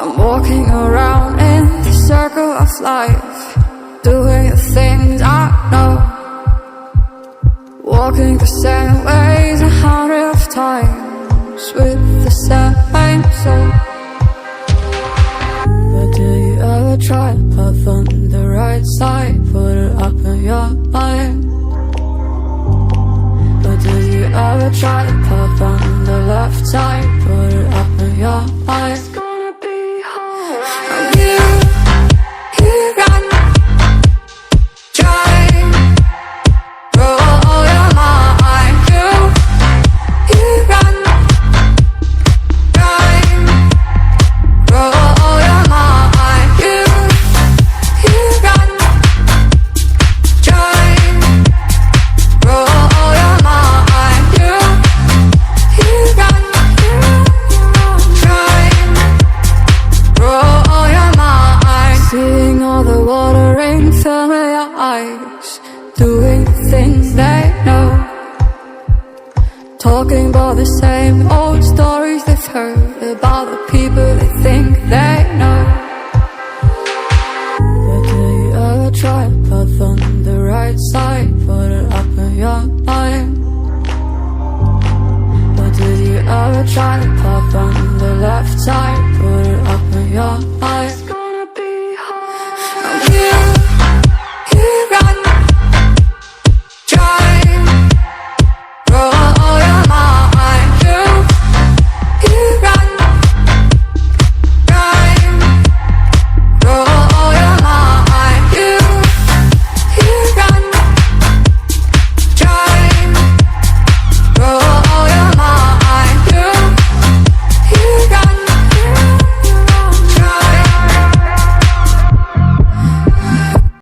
I'm walking around in the circle of life, doing the things I know, walking the same ways 100 of times with the same soul. But do you ever try to puff on the right side, put it up in your mind? But do you ever try to puff on the left side, put it up in your mind? It's gonna be alright. You run, try, roll your mind. You run, try, roll your mind. You run, try, roll your mind. You run, try, roll your mind. Seeing all the watering fill your eyes, doing things they know, talking about the same old stories they've heard about the people they think they know. But do you ever try to puff on the right side, put it up in your mind? But do you ever try to puff on the left side, put it up in your mind?